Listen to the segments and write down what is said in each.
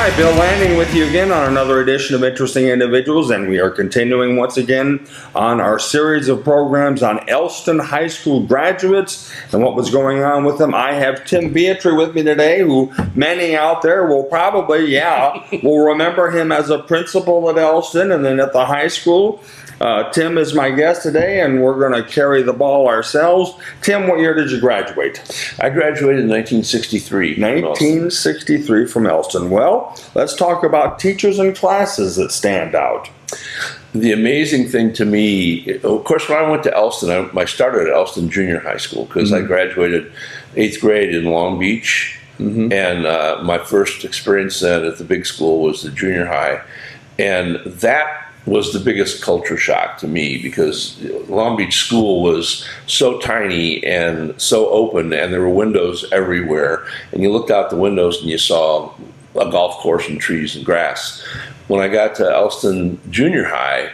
Hi, Bill Landing with you again on another edition of Interesting Individuals, and we are continuing once again on our series of programs on Elston High School graduates and what was going on with them. I have Tim Bietry with me today, who many out there will probably, will remember him as a principal at Elston and then at the high school. Tim is my guest today, and we're going to carry the ball ourselves. Tim, what year did you graduate? I graduated in 1963. 1963 from Elston. Well, let's talk about teachers and classes that stand out. The amazing thing to me, of course, when I went to Elston, I started at Elston Junior High School because I graduated 8th grade in Long Beach, and my first experience then at the big school was the junior high, and that was the biggest culture shock to me because Long Beach School was so tiny and so open, and there were windows everywhere, and you looked out the windows and you saw a golf course and trees and grass. When I got to Elston Junior High,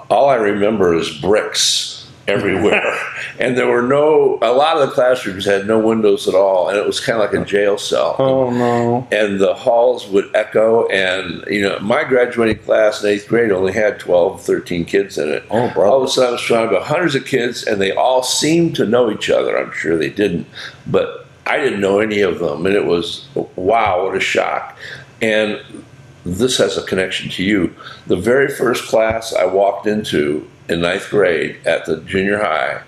all I remember is bricks everywhere, and there were a lot of the classrooms had no windows at all, and it was kind of like a jail cell. Oh no. And the halls would echo, and my graduating class in 8th grade only had 12, 13 kids in it. Oh, bro. All of a sudden I was surrounded by hundreds of kids, and they all seemed to know each other. I'm sure they didn't, but I didn't know any of them, and it was, wow, what a shock. And this has a connection to you. The very first class I walked into in 9th grade at the junior high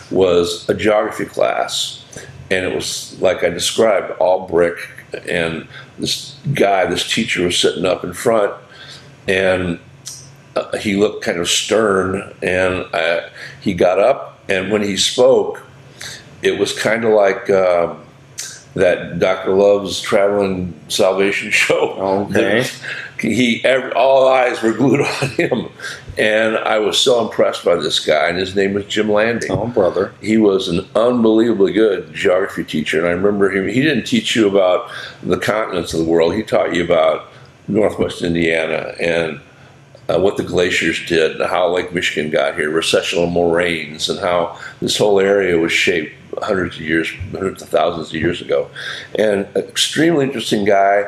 was a geography class, and it was like I described, all brick, and this teacher was sitting up in front, and he looked kind of stern, and he got up, and when he spoke, it was kind of like that Dr. Love's Traveling Salvation show. Okay. All eyes were glued on him, and I was so impressed by this guy, and his name was Jim Landing. Oh, brother. He was an unbelievably good geography teacher, and I remember him. He didn't teach you about the continents of the world. He taught you about Northwest Indiana and what the glaciers did, and how Lake Michigan got here, recessional moraines, and how this whole area was shaped hundreds of thousands of years ago. And an extremely interesting guy.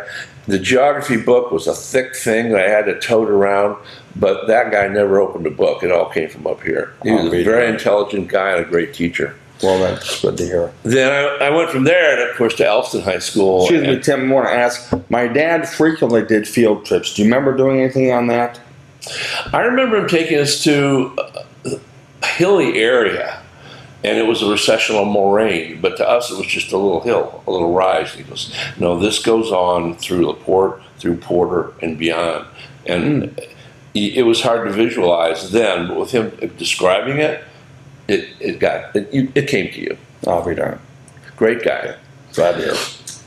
The geography book was a thick thing that I had to tote around, but that guy never opened a book. It all came from up here. He was a very intelligent guy and a great teacher. Well, that's good to hear. Then I went from there, and of course, to Elston High School. Excuse me, Tim, I want to ask, my dad frequently did field trips. Do you remember doing anything on that? I remember him taking us to a hilly area, and it was a recessional moraine, but to us it was just a little hill, a little rise. And he goes, no, this goes on through LaPorte, through Porter, and beyond. And it was hard to visualize then, but with him describing it, it came to you. I'll be darned. Great guy. Glad to hear.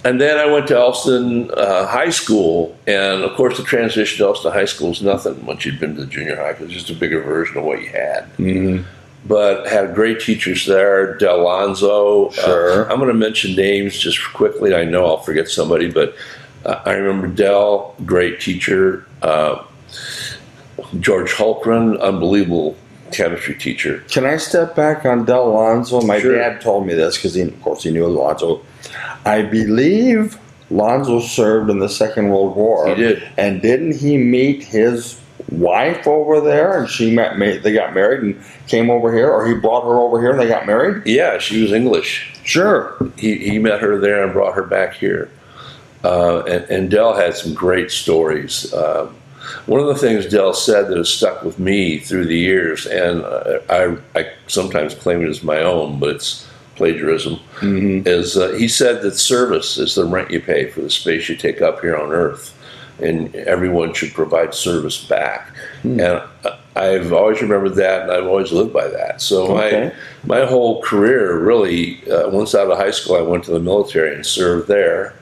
And then I went to Elston High School, and of course the transition to Elston High School is nothing once you'd been to the junior high, because it's just a bigger version of what you had. But had great teachers there, Del Lonzo. Sure. I'm going to mention names just quickly. I know I'll forget somebody, but I remember Del, great teacher. George Hulkran, unbelievable chemistry teacher. Can I step back on Del Lonzo? My Sure. dad told me this because, of course, he knew Lonzo. I believe Lonzo served in the Second World War. He did. And didn't he meet his wife over there, and they got married and came over here, or he brought her over here and they got married? Yeah, she was English. Sure. He met her there and brought her back here. And Del had some great stories. One of the things Del said that has stuck with me through the years, and I sometimes claim it as my own, but it's plagiarism, is he said that service is the rent you pay for the space you take up here on Earth, and everyone should provide service back. And I've always remembered that, and I've always lived by that. So my whole career, really, once out of high school, I went to the military and served there.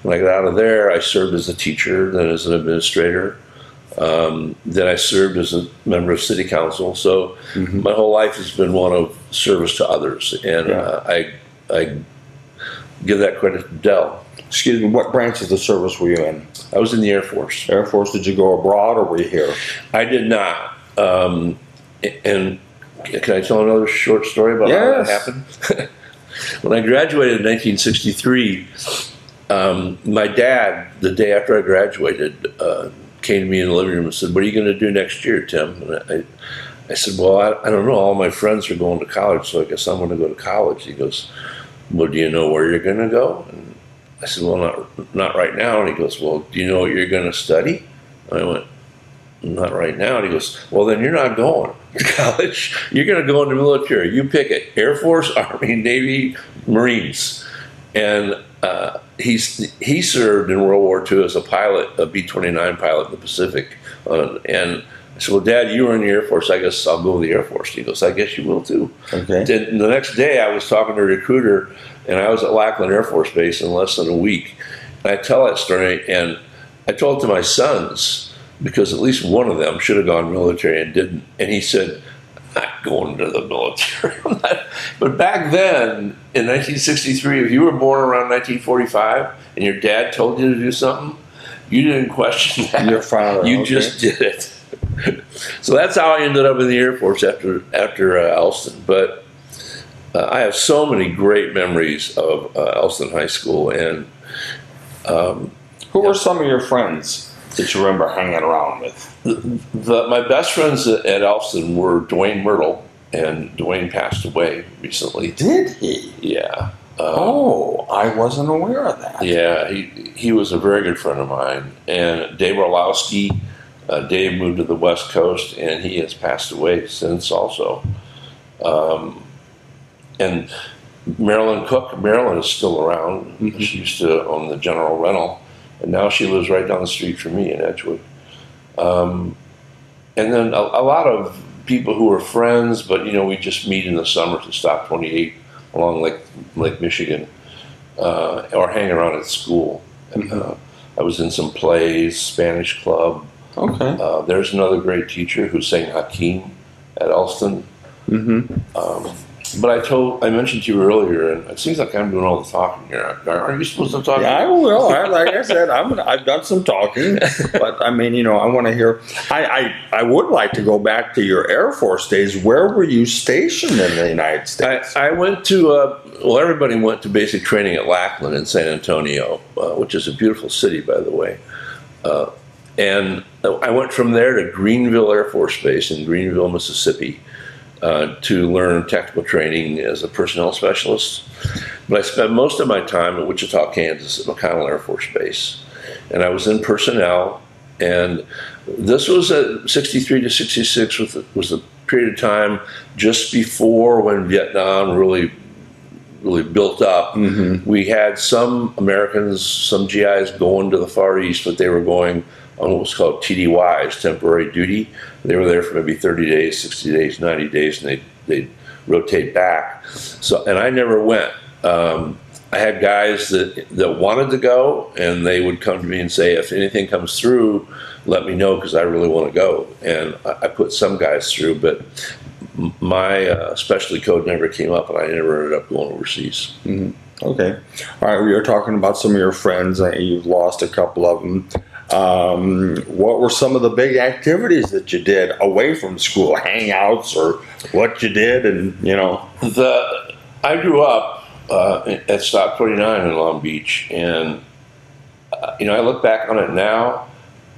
When I got out of there, I served as a teacher, then as an administrator. Then I served as a member of city council. So my whole life has been one of service to others, and I give that credit to Del. Excuse me, what branch of the service were you in? I was in the Air Force. Air Force, did you go abroad or were you here? I did not. And can I tell another short story about how that happened? When I graduated in 1963, My dad, the day after I graduated, came to me in the living room and said, "What are you going to do next year, Tim?" And I said, "Well, I don't know. All my friends are going to college, so I guess I'm going to go to college." He goes, "Well, do you know where you're going to go?" And I said, "Well, not right now." And he goes, "Well, do you know what you're going to study?" And I went, "Not right now." And he goes, "Well, then you're not going to college. You're going to go in the military. You pick it: Air Force, Army, Navy, Marines." And he served in World War II as a pilot, a B-29 pilot in the Pacific. And I said, "Well, Dad, you were in the Air Force. I guess I'll go to the Air Force." He goes, "I guess you will too." Okay. Then the next day, I was talking to a recruiter, and I was at Lackland Air Force Base in less than a week. And I tell that story, and I told it to my sons, because at least one of them should have gone military and didn't. And he said, "I'm not going to the military." But back then, in 1963, if you were born around 1945 and your dad told you to do something, you didn't question that. Your father. You just did it. So that's how I ended up in the Air Force after Elston. But I have so many great memories of Elston High School. And who were some of your friends that you remember hanging around with? My best friends at Elston were Dwayne Myrtle, and Dwayne passed away recently. Did he? Yeah. I wasn't aware of that. Yeah, he was a very good friend of mine. And Dave Orlowski, Dave moved to the West Coast, and he has passed away since also. And Marilyn Cook, Marilyn is still around. Mm-hmm. She used to own the General Rental, and now she lives right down the street from me in Edgewood. And then a lot of people who are friends, but we just meet in the summer to stop 28 along Lake Michigan, or hang around at school. And, I was in some plays, Spanish club. Okay. There's another great teacher who sang Hakeem at Elston. But I mentioned to you earlier, and it seems like I'm doing all the talking here. Are you supposed to talk? Yeah, I will. Like I said, I've done some talking, but I want to hear. I would like to go back to your Air Force days. Where were you stationed in the United States? I went to. Everybody went to basic training at Lackland in San Antonio, which is a beautiful city, by the way. And I went from there to Greenville Air Force Base in Greenville, Mississippi, to learn technical training as a personnel specialist. But I spent most of my time at Wichita, Kansas at McConnell Air Force Base. And I was in personnel, and this was at 63 to 66 was a period of time just before when Vietnam really built up. We had some Americans, some GIs going to the Far East, but they were going on what was called TDYs, temporary duty. They were there for maybe 30 days, 60 days, 90 days, and they'd rotate back. And I never went. I had guys that wanted to go, and they would come to me and say, "If anything comes through, let me know, because I really want to go." And I put some guys through, but my specialty code never came up, and I never ended up going overseas. Okay. All right, we were talking about some of your friends. You've lost a couple of them. What were some of the big activities that you did away from school, hangouts, or what you did? And I grew up at Stop 29 in Long Beach, and I look back on it now,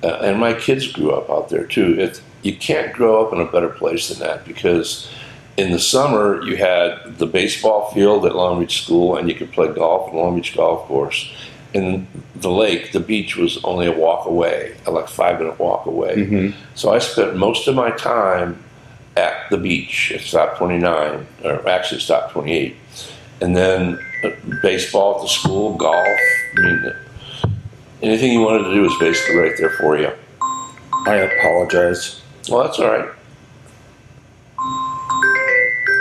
and my kids grew up out there too. You can't grow up in a better place than that, because in the summer you had the baseball field at Long Beach School, and you could play golf at Long Beach Golf Course. And the beach was only a walk away, like 5-minute walk away. So I spent most of my time at the beach at Stop 29, or actually Stop 28. And then baseball at the school, golf. Anything you wanted to do was basically right there for you. I apologize. Well, that's all right.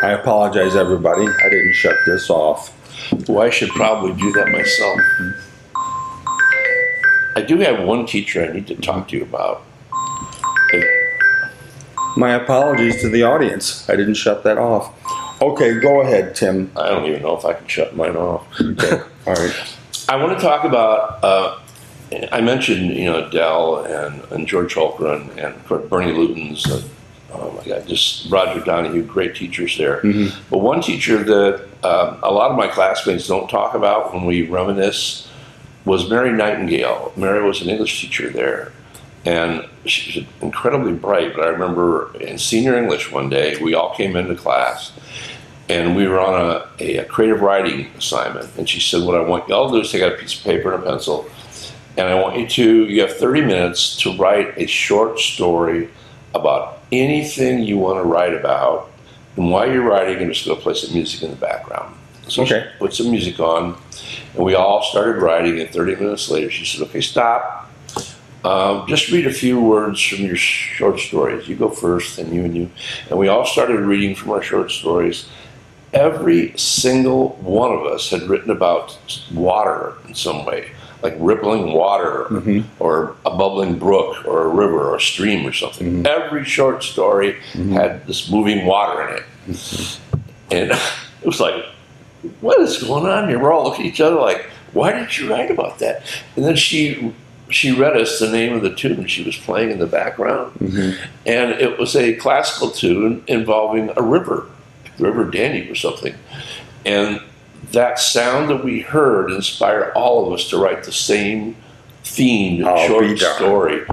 I apologize, everybody. I didn't shut this off. Well, I should probably do that myself. I do have one teacher I need to talk to you about. My apologies to the audience. I didn't shut that off. Okay, go ahead, Tim. I don't even know if I can shut mine off. Okay, all right. I want to talk about, I mentioned, Dell and George Holgren and Bernie Luton's, oh my God, just Roger Donahue, great teachers there. But one teacher that a lot of my classmates don't talk about when we reminisce was Mary Nightingale. Mary was an English teacher there, and she was incredibly bright. But I remember in senior English one day, we all came into class, and we were on a creative writing assignment. And she said, what I want y'all to do is take out a piece of paper and a pencil, and I want you have 30 minutes to write a short story about anything you want to write about. And while you're writing, I'm just going to play some music in the background. So she put some music on, and we all started writing, and 30 minutes later she said, okay, stop. Just read a few words from your short stories. You go first, and you and you. And we all started reading from our short stories. Every single one of us had written about water in some way, like rippling water, or a bubbling brook, or a river, or a stream, or something. Every short story had this moving water in it. And it was like, what is going on here? We're all looking at each other like, why did you write about that? And then she read us the name of the tune she was playing in the background. And it was a classical tune involving a river, the River Danube or something. And that sound that we heard inspired all of us to write the same themed short story.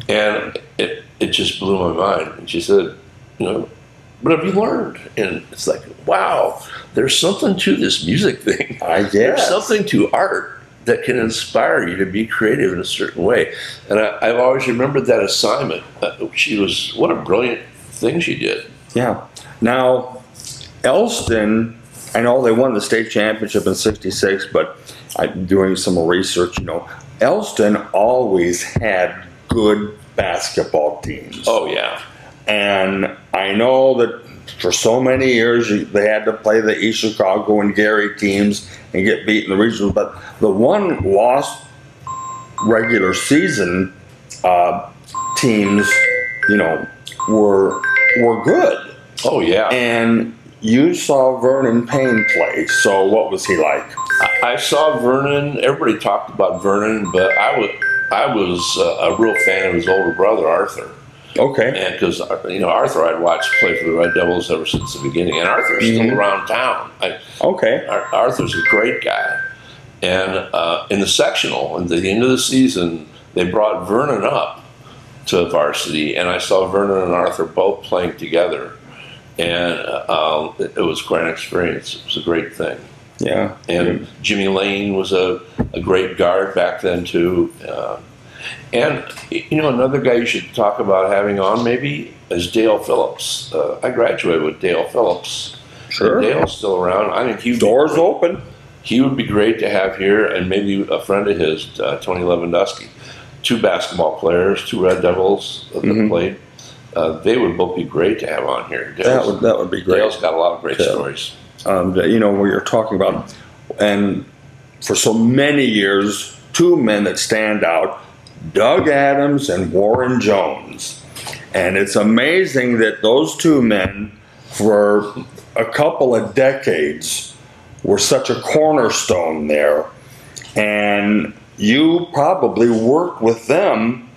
And it just blew my mind. And she said, what have you learned? And it's like, wow, there's something to this music thing. I guess. There's something to art that can inspire you to be creative in a certain way. And I've always remembered that assignment. What a brilliant thing she did. Yeah. Now, Elston, I know they won the state championship in '66, but I'm doing some research, Elston always had good basketball teams. Oh, yeah. And I know that for so many years they had to play the East Chicago and Gary teams and get beat in the regionals, but the one lost regular season teams, were good. Oh, yeah. And you saw Vernon Payne play, so what was he like? I saw Vernon. Everybody talked about Vernon, but I was a real fan of his older brother, Arthur. Okay. And because, Arthur I'd watched play for the Red Devils ever since the beginning. And Arthur's still around town. Arthur's a great guy. And in the sectional, at the end of the season, they brought Vernon up to varsity. And I saw Vernon and Arthur both playing together. And it was quite an experience. It was a great thing. Yeah. And Jimmy Lane was a great guard back then, too. And, another guy you should talk about having on maybe is Dale Phillips. I graduated with Dale Phillips. Sure. And Dale's still around. I think doors open. He would be great to have here, and maybe a friend of his, Tony Lewandowski. 2 basketball players, 2 Red Devils that played. They would both be great to have on here. That would be great. Dale's got a lot of great stories. What you're talking about, and for so many years, 2 men that stand out, Doug Adams and Warren Jones. And it's amazing that those 2 men, for a couple of decades, were such a cornerstone there. And you probably worked with them,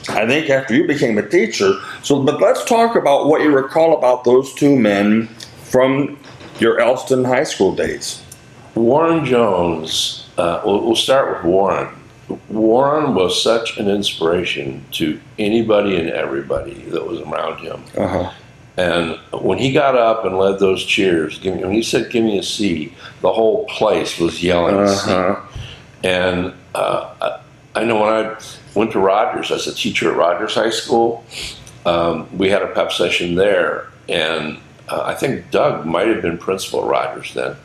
I think, after you became a teacher. But let's talk about what you recall about those 2 men from your Elston High School days. Warren Jones, we'll start with Warren. Warren was such an inspiration to anybody and everybody that was around him. And when he got up and led those cheers, when he said, "Give me a C," the whole place was yelling C. And I know when I went to Rogers as a teacher at Rogers High School, we had a pep session there. And I think Doug might have been principal at Rogers then.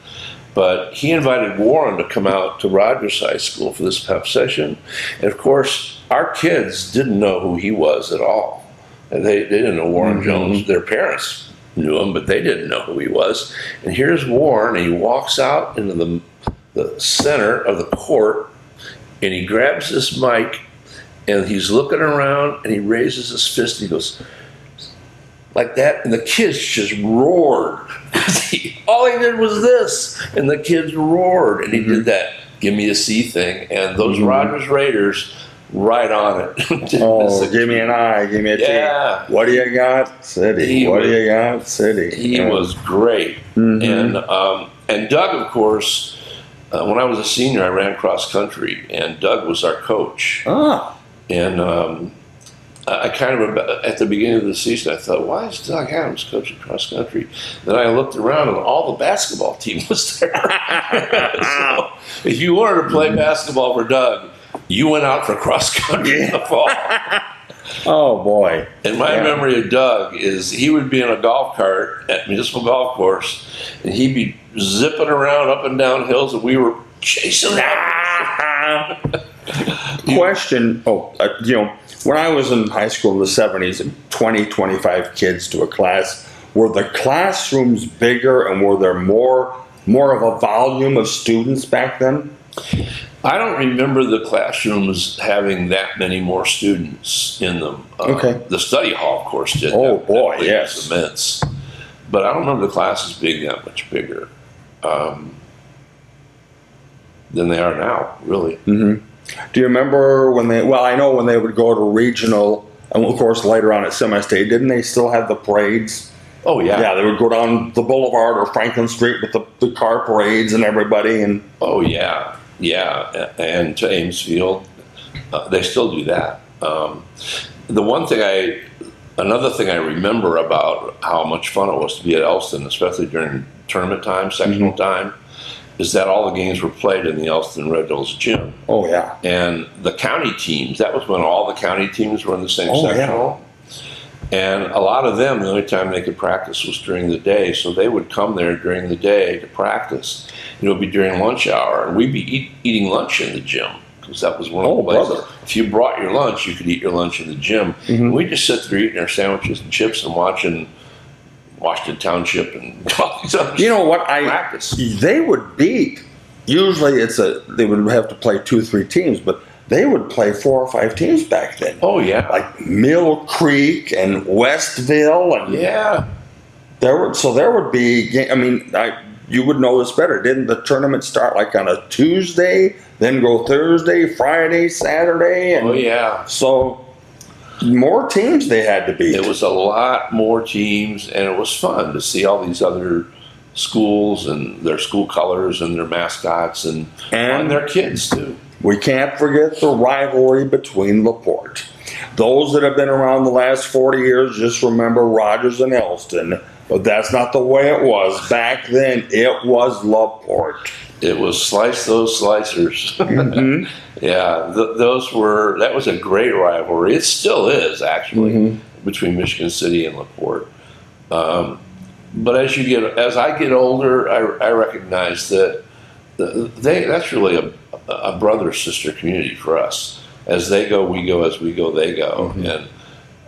But he invited Warren to come out to Rogers High School for this pep session. And of course, our kids didn't know who he was at all. And they didn't know Warren Jones. Their parents knew him, but they didn't know who he was. And here's Warren, and he walks out into the center of the court, and he grabs this mic, and he's looking around, and he raises his fist, and he goes, like that, and the kids just roared. All he did was this, and the kids roared, and he did that "Give me a C" thing, and those Rogers Raiders right on it. Give me an I, give me a T. What do you got, City? What do you got, City? He was great, and Doug, of course, when I was a senior, I ran cross country, and Doug was our coach. Ah. And I kind of, at the beginning of the season, I thought, why is Doug Adams coaching cross country? Then I looked around, and all the basketball team was there. So if you wanted to play basketball for Doug, you went out for cross country in the fall. Oh, boy. And my memory of Doug is he would be in a golf cart at Municipal Golf Course, and he'd be zipping around up and down hills, and we were chasing him. Question, when I was in high school in the 70s, 20, 25 kids to a class, were the classrooms bigger, and were there more of a volume of students back then? I don't remember the classrooms having that many more students in them. Okay. The study hall, of course, did. Oh, boy, that yes. was immense. But I don't remember the classes being that much bigger than they are now, really. Mm-hmm. Do you remember when I know when they would go to regional, and of course later on at semi-state, didn't they still have the parades? Oh, yeah. Yeah, they would go down the boulevard or Franklin Street with the car parades and everybody. And oh, yeah. Yeah, and to Amesfield, they still do that. Another thing I remember about how much fun it was to be at Elston, especially during tournament time, sectional time, is that all the games were played in the Elston Red Devils gym. Oh, yeah. And the county teams, that was when all the county teams were in the same sectional. Yeah. And a lot of them, the only time they could practice was during the day, so they would come there during the day to practice. It would be during lunch hour, and we'd be eating lunch in the gym, because that was one of the places. Brother. If you brought your lunch, you could eat your lunch in the gym. Mm-hmm. We'd just sit there eating our sandwiches and chips and watching Washington Township and all these other practice. They would beat, usually they would have to play 2-3 teams, but they would play 4 or 5 teams back then. Oh, yeah. Like Mill Creek and Westville. And yeah. There would be, you would know this better. Didn't the tournament start like on a Tuesday, then go Thursday, Friday, Saturday? And oh, yeah. So more teams they had to beat. It was a lot more teams, and it was fun to see all these other schools and their school colors and their mascots and their kids, too. We can't forget the rivalry between LaPorte. Those that have been around the last 40 years just remember Rogers and Elston, but that's not the way it was. Back then, it was LaPorte. It was slice those slicers. Mm-hmm. Yeah, that was a great rivalry. It still is, actually, between Michigan City and LaPorte. But as I get older, I recognize that that's really a brother-sister community for us. As they go, we go. As we go, they go. Mm-hmm. And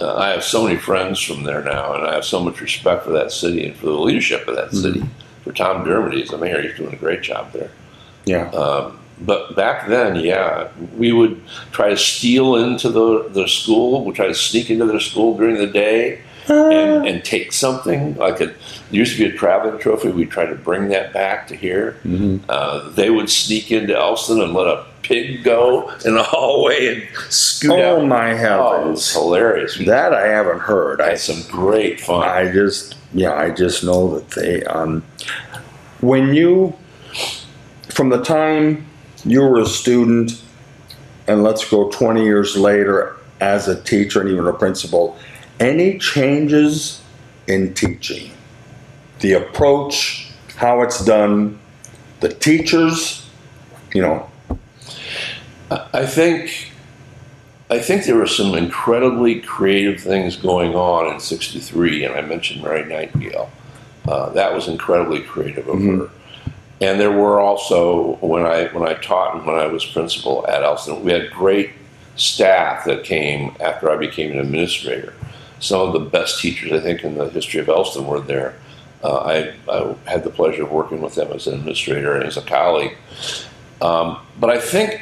I have so many friends from there now, and I have so much respect for that city and for the leadership of that city. For Tom Dermody as the mayor, he's doing a great job there. Yeah. But back then, yeah, we would try to steal into the school. We'd try to sneak into their school during the day and take something. There used to be a traveling trophy. We'd try to bring that back to here. Mm-hmm. They would sneak into Elston and let a pig go in the hallway and scoot out. Oh, my heavens. Oh, it was hilarious. That I haven't heard. I had some great fun. I just know that they, from the time you were a student, and let's go 20 years later as a teacher and even a principal, any changes in teaching? The approach, how it's done, the teachers, I think there were some incredibly creative things going on in '63, and I mentioned Mary Nightingale. That was incredibly creative of her. And there were also, when I taught and when I was principal at Elston, we had great staff that came after I became an administrator. Some of the best teachers, I think, in the history of Elston were there. I had the pleasure of working with them as an administrator and as a colleague. But I think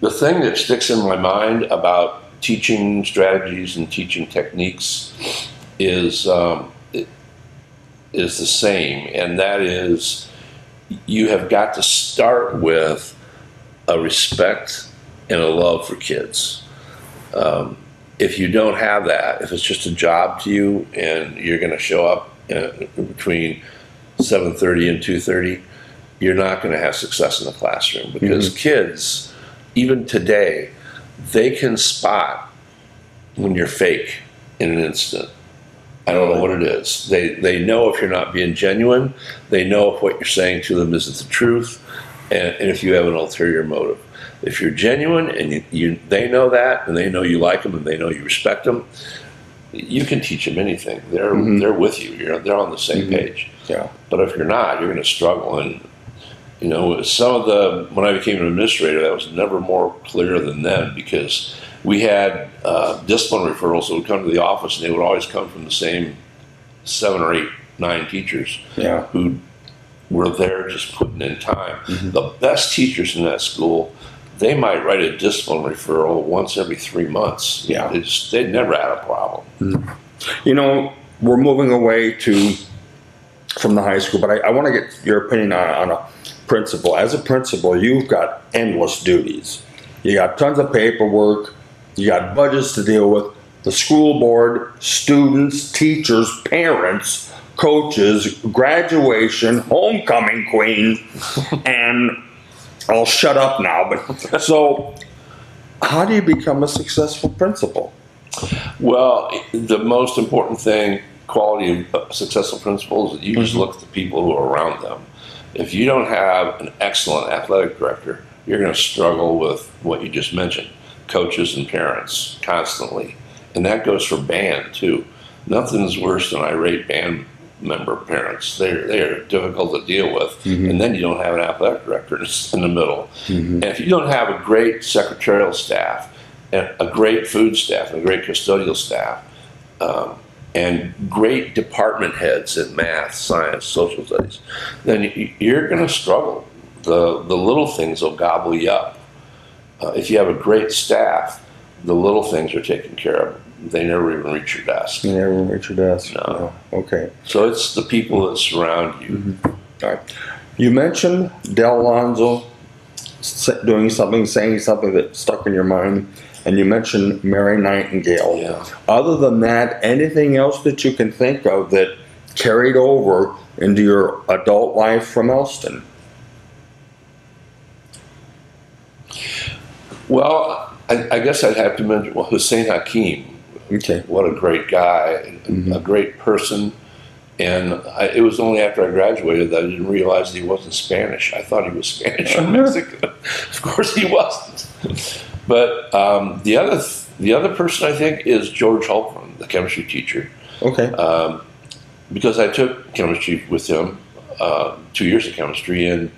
the thing that sticks in my mind about teaching strategies and teaching techniques is the same, and that is you have got to start with a respect and a love for kids. If you don't have that, if it's just a job to you and you're going to show up between 7:30 and 2:30, you're not going to have success in the classroom, because kids, even today, they can spot when you're fake in an instant. I don't know what it is. They know if you're not being genuine. They know if what you're saying to them isn't the truth, and if you have an ulterior motive. If you're genuine and they know that, and they know you like them, and they know you respect them, you can teach them anything. They're with you. They're on the same page. Yeah. But if you're not, you're going to struggle. And when I became an administrator, that was never more clear than then, because we had discipline referrals that would come to the office, and they would always come from the same 7 or 8, 9 teachers who were there just putting in time. The best teachers in that school, they might write a discipline referral once every 3 months. Yeah. They never had a problem. We're moving away from the high school, but I want to get your opinion on a principal. As a principal, you've got endless duties. You got tons of paperwork. You got budgets to deal with. The school board, students, teachers, parents, coaches, graduation, homecoming queen, and I'll shut up now. But so, how do you become a successful principal? Well, the most important thing, quality of successful principals, is that you just look at the people who are around them. If you don't have an excellent athletic director, you're going to struggle with what you just mentioned, coaches and parents constantly. And that goes for band too. Nothing's worse than irate band member parents. They are difficult to deal with. And then you don't have an athletic director in the middle. And if you don't have a great secretarial staff, and a great food staff, and a great custodial staff, and great department heads in math, science, social studies, then you're going to struggle. The little things will gobble you up. If you have a great staff, the little things are taken care of. They never even reach your desk. You never reach your desk? No. Okay. So it's the people that surround you. All right. You mentioned Del Alonzo doing something, saying something that stuck in your mind, and you mentioned Mary Nightingale. Yeah. Other than that, anything else that you can think of that carried over into your adult life from Elston? Well, I guess I'd have to mention Hussein Hakim. Okay. What a great guy, a great person. And it was only after I graduated that I didn't realize that he wasn't Spanish. I thought he was Spanish from Mexico. Of course he wasn't. But the other person I think is George Holcomb, the chemistry teacher. Okay. Because I took chemistry with him, 2 years of chemistry, and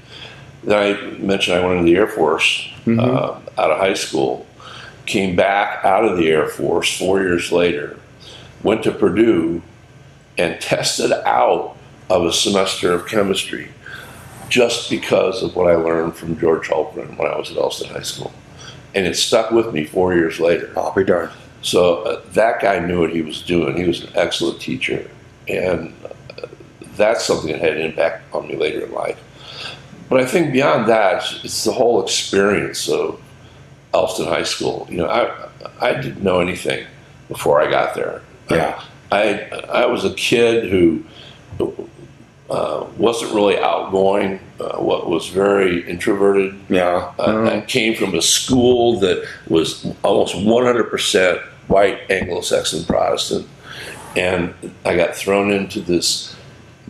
then I mentioned I went into the Air Force out of high school, came back out of the Air Force 4 years later, went to Purdue, and tested out of a semester of chemistry just because of what I learned from George Holcomb when I was at Elston High School. And it stuck with me 4 years later. I'll be darned. So that guy knew what he was doing. He was an excellent teacher. And that's something that had an impact on me later in life. But I think beyond that, it's the whole experience of Elston High School. I didn't know anything before I got there. Yeah. I was a kid who wasn't really outgoing, was very introverted. Yeah. I came from a school that was almost 100% white Anglo-Saxon Protestant, and I got thrown into this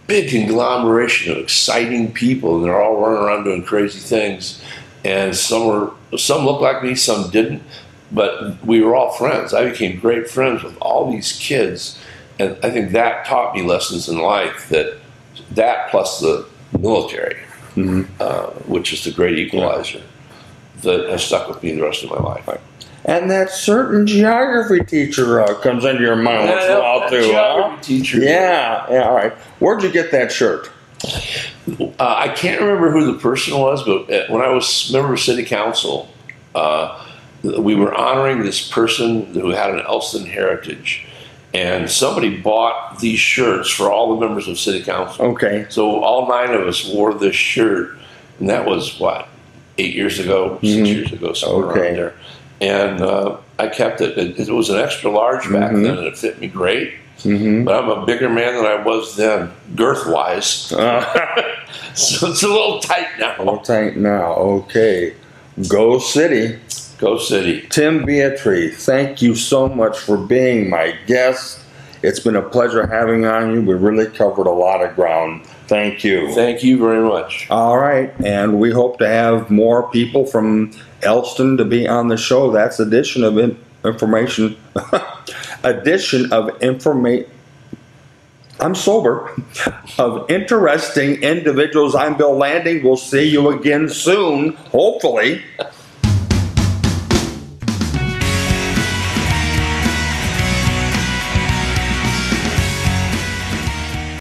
big conglomeration of exciting people, and they're all running around doing crazy things. And some looked like me, some didn't, but we were all friends. I became great friends with all these kids, and I think that taught me lessons in life. That plus the military, which is the great equalizer, that has stuck with me the rest of my life. And that certain geography teacher comes into your mind once in a while too. Geography teacher. Yeah. All right. Where'd you get that shirt? I can't remember who the person was, but when I was member of city council, we were honoring this person who had an Elston heritage, and somebody bought these shirts for all the members of city council. Okay. So all 9 of us wore this shirt, and that was 8 years ago, 6 years ago, somewhere around there. And I kept it. It was an extra large back then, and it fit me great. But I'm a bigger man than I was then, girth-wise. So it's a little tight now. A little tight now. Okay. Go City. Go City. Tim Bietry, thank you so much for being my guest. It's been a pleasure having on you. We really covered a lot of ground. Thank you. Thank you very much. All right, and we hope to have more people from Elston to be on the show. That's addition of information. I'm sober. Of interesting individuals. I'm Bill Landing. We'll see you again soon, hopefully.